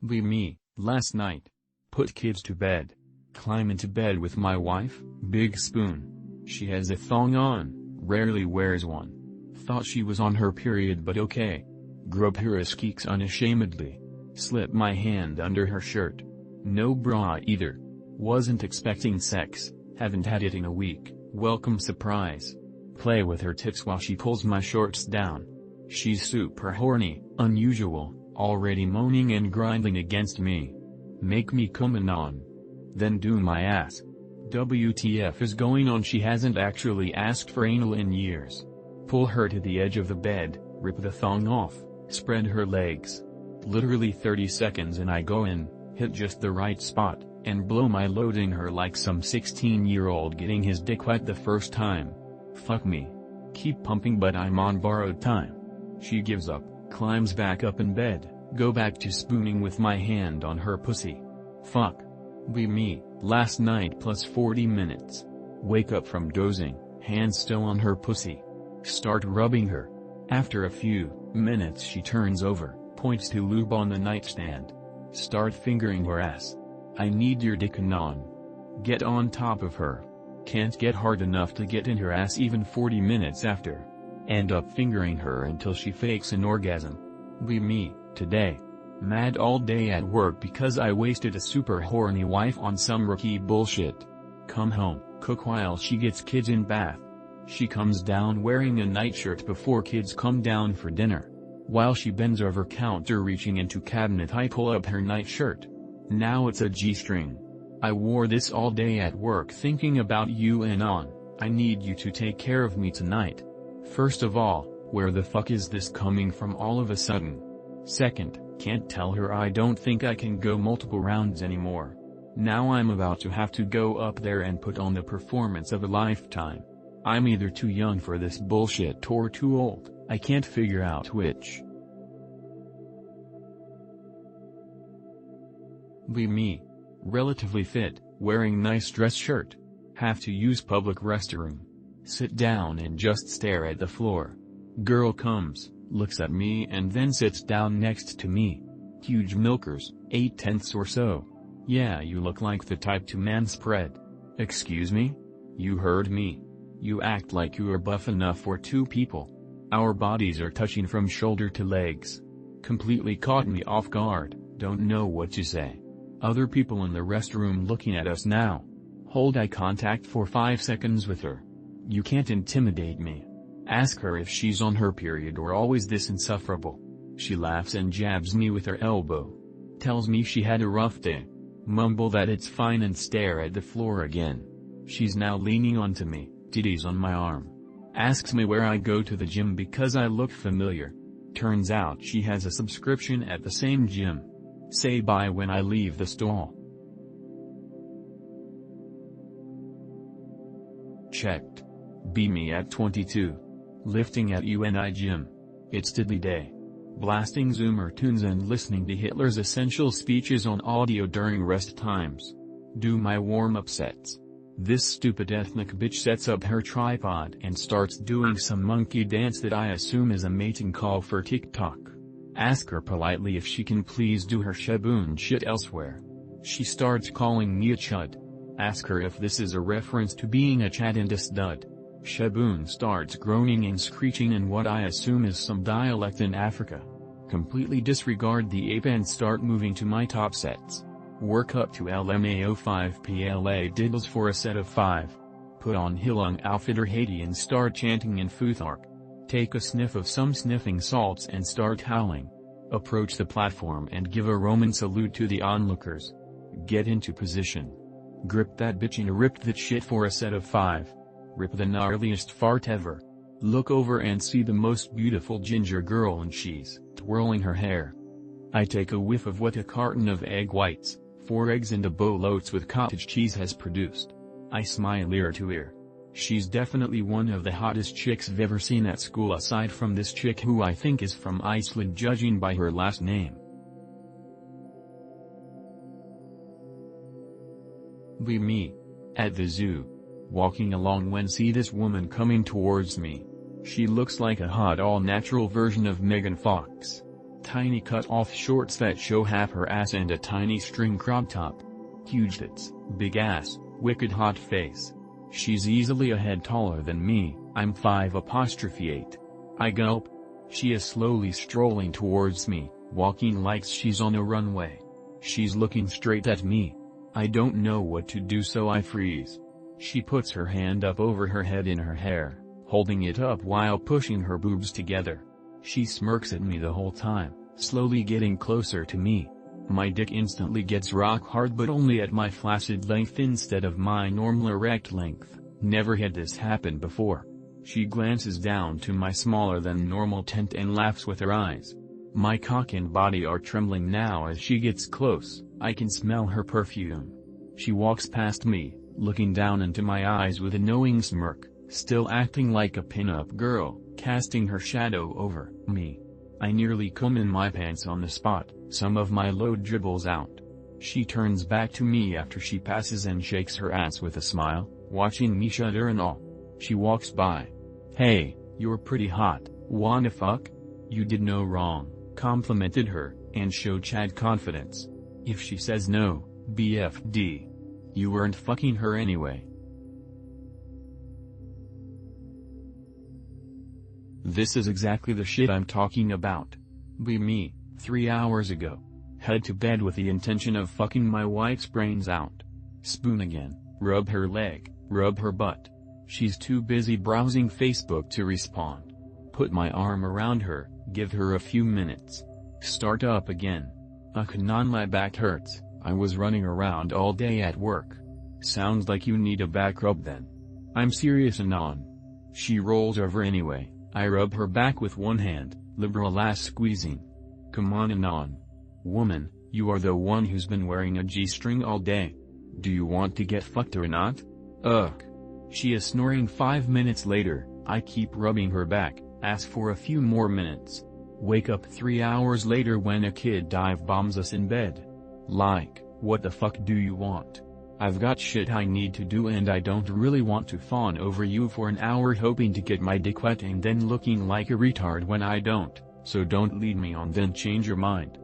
Be me, last night. Put kids to bed. Climb into bed with my wife, big spoon. She has a thong on, rarely wears one. Thought she was on her period but okay. Grub her skeeks unashamedly. Slip my hand under her shirt. No bra either. Wasn't expecting sex, haven't had it in a week, welcome surprise. Play with her tits while she pulls my shorts down. She's super horny, unusual, already moaning and grinding against me. Make me come on. Then do my ass. WTF is going on? She hasn't actually asked for anal in years. Pull her to the edge of the bed, rip the thong off, spread her legs. Literally 30 seconds and I go in, hit just the right spot, and blow my loading her like some 16-year-old getting his dick wet the first time. Fuck me. Keep pumping but I'm on borrowed time. She gives up, climbs back up in bed, go back to spooning with my hand on her pussy. Fuck. Be me, last night plus 40 minutes. Wake up from dozing, hand still on her pussy. Start rubbing her. After a few minutes she turns over, points to lube on the nightstand. Start fingering her ass. I need your dick on. Get on top of her. Can't get hard enough to get in her ass even 40 minutes after. End up fingering her until she fakes an orgasm. Be me, today. Mad all day at work because I wasted a super horny wife on some rookie bullshit. Come home, cook while she gets kids in bath. She comes down wearing a nightshirt before kids come down for dinner. While she bends over counter reaching into cabinet I pull up her nightshirt. Now it's a G-string. I wore this all day at work thinking about you and on. I need you to take care of me tonight. First of all, where the fuck is this coming from all of a sudden? Second, can't tell her I don't think I can go multiple rounds anymore. Now I'm about to have to go up there and put on the performance of a lifetime. I'm either too young for this bullshit or too old, I can't figure out which. Be me. Relatively fit, wearing nice dress shirt. Have to use public restroom. Sit down and just stare at the floor. Girl comes, looks at me and then sits down next to me. Huge milkers, 8/10 or so. Yeah, you look like the type to man spread. Excuse me? You heard me. You act like you are buff enough for two people. Our bodies are touching from shoulder to legs. Completely caught me off guard, don't know what to say. Other people in the restroom looking at us now. Hold eye contact for 5 seconds with her. You can't intimidate me. Ask her if she's on her period or always this insufferable. She laughs and jabs me with her elbow. Tells me she had a rough day. Mumble that it's fine and stare at the floor again. She's now leaning onto me, titties on my arm. Asks me where I go to the gym because I look familiar. Turns out she has a subscription at the same gym. Say bye when I leave the stall. Checked. Be me at 22. Lifting at UNI gym. It's diddly day. Blasting Zoomer tunes and listening to Hitler's essential speeches on audio during rest times. Do my warm-up sets. This stupid ethnic bitch sets up her tripod and starts doing some monkey dance that I assume is a mating call for TikTok. Ask her politely if she can please do her shaboon shit elsewhere. She starts calling me a chud. Ask her if this is a reference to being a chad and a stud. Shaboon starts groaning and screeching in what I assume is some dialect in Africa. Completely disregard the ape and start moving to my top sets. Work up to LMAO5 PLA diddles for a set of 5. Put on Hilung outfit or Haiti and start chanting in Futhark. Take a sniff of some sniffing salts and start howling. Approach the platform and give a Roman salute to the onlookers. Get into position. Grip that bitch and rip that shit for a set of 5. Rip the gnarliest fart ever. Look over and see the most beautiful ginger girl and she's twirling her hair. I take a whiff of what a carton of egg whites, 4 eggs and a bowl oats with cottage cheese has produced. I smile ear to ear. She's definitely one of the hottest chicks I've ever seen at school aside from this chick who I think is from Iceland judging by her last name. Be me. At the zoo. Walking along when see this woman coming towards me. She looks like a hot all-natural version of Megan Fox. Tiny cut-off shorts that show half her ass and a tiny string crop top. Huge tits, big ass, wicked hot face. She's easily a head taller than me, I'm 5'8". I gulp. She is slowly strolling towards me, walking like she's on a runway. She's looking straight at me. I don't know what to do, so I freeze. She puts her hand up over her head in her hair, holding it up while pushing her boobs together. She smirks at me the whole time, slowly getting closer to me. My dick instantly gets rock hard, but only at my flaccid length instead of my normal erect length. Never had this happen before. She glances down to my smaller than normal tent and laughs with her eyes. My cock and body are trembling now as she gets close. I can smell her perfume. She walks past me, looking down into my eyes with a knowing smirk, still acting like a pin-up girl, casting her shadow over me. I nearly come in my pants on the spot, some of my load dribbles out. She turns back to me after she passes and shakes her ass with a smile, watching me shudder and all. She walks by. "Hey, you're pretty hot, wanna fuck?" "You did no wrong," complimented her, and showed Chad confidence. If she says no, BFD. You weren't fucking her anyway. This is exactly the shit I'm talking about. Be me, 3 hours ago. Head to bed with the intention of fucking my wife's brains out. Spoon again, rub her leg, rub her butt. She's too busy browsing Facebook to respond. Put my arm around her, give her a few minutes. Start up again. Kanan, my back hurts, I was running around all day at work. Sounds like you need a back rub then. I'm serious, Anon. She rolls over anyway, I rub her back with one hand, liberal ass squeezing. Come on, Anon. Woman, you are the one who's been wearing a G-string all day. Do you want to get fucked or not? Ugh. She is snoring. 5 minutes later, I keep rubbing her back, ask for a few more minutes. Wake up 3 hours later when a kid dive bombs us in bed. Like, what the fuck do you want? I've got shit I need to do and I don't really want to fawn over you for an hour hoping to get my dick wet and then looking like a retard when I don't, so don't lead me on then change your mind.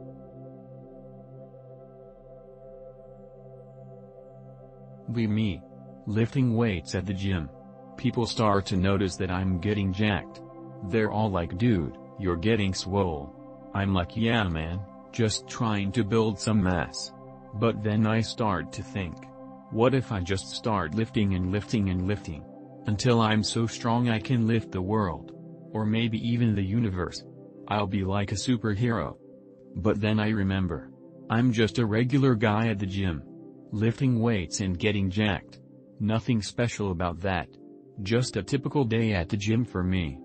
Be me. Lifting weights at the gym. People start to notice that I'm getting jacked. They're all like, dude, you're getting swole. I'm like, yeah man, just trying to build some mass. But then I start to think, what if I just start lifting and lifting and lifting? Until I'm so strong I can lift the world. Or maybe even the universe. I'll be like a superhero. But then I remember. I'm just a regular guy at the gym. Lifting weights and getting jacked. Nothing special about that. Just a typical day at the gym for me.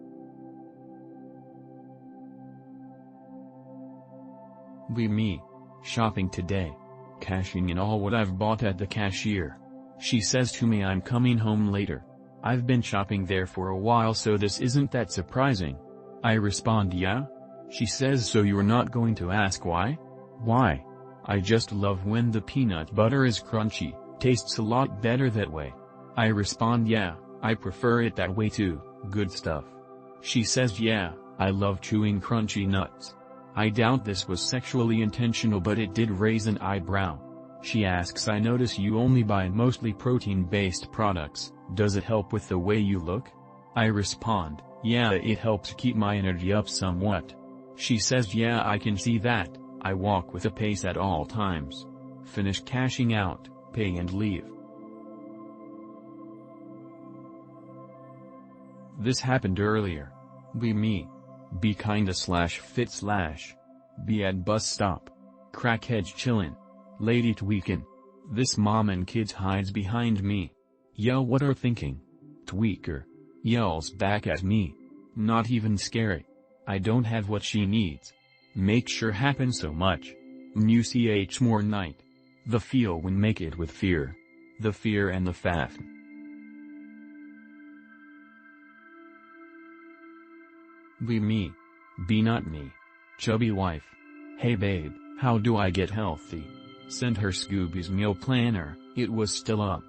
Be me. Shopping today. Cashing in all what I've bought at the cashier. She says to me I'm coming home later. I've been shopping there for a while so this isn't that surprising. I respond, yeah? She says, so you're not going to ask why? Why? I just love when the peanut butter is crunchy, tastes a lot better that way. I respond, yeah, I prefer it that way too, good stuff. She says, yeah, I love chewing crunchy nuts. I doubt this was sexually intentional but it did raise an eyebrow. She asks, I notice you only buy mostly protein-based products, does it help with the way you look? I respond, yeah, it helps keep my energy up somewhat. She says, yeah, I can see that, I walk with a pace at all times. Finish cashing out, pay and leave. This happened earlier. Be me. Be kinda /fit/. Be at bus stop. Crackheads chillin'. Lady tweakin'. This mom and kids hides behind me. Yell what are thinking. Tweaker. Yells back at me. Not even scary. I don't have what she needs. Make sure happen so much. Ch more night. The feel when make it with fear. The fear and the faff. Be me. Be not me. Chubby wife. Hey babe, how do I get healthy? Send her Scooby's meal planner, it was still up.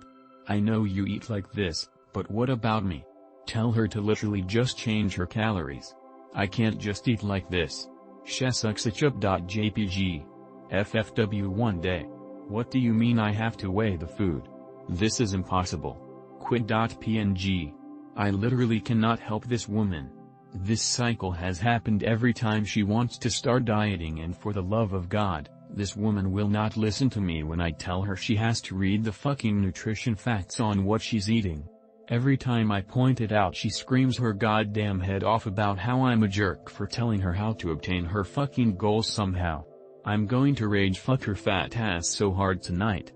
I know you eat like this, but what about me? Tell her to literally just change her calories. I can't just eat like this. Shesuxachup.jpg. FFW one day. What do you mean I have to weigh the food? This is impossible. Quit.png. I literally cannot help this woman. This cycle has happened every time she wants to start dieting, and for the love of God, this woman will not listen to me when I tell her she has to read the fucking nutrition facts on what she's eating. Every time I point it out, she screams her goddamn head off about how I'm a jerk for telling her how to obtain her fucking goals somehow. I'm going to rage fuck her fat ass so hard tonight.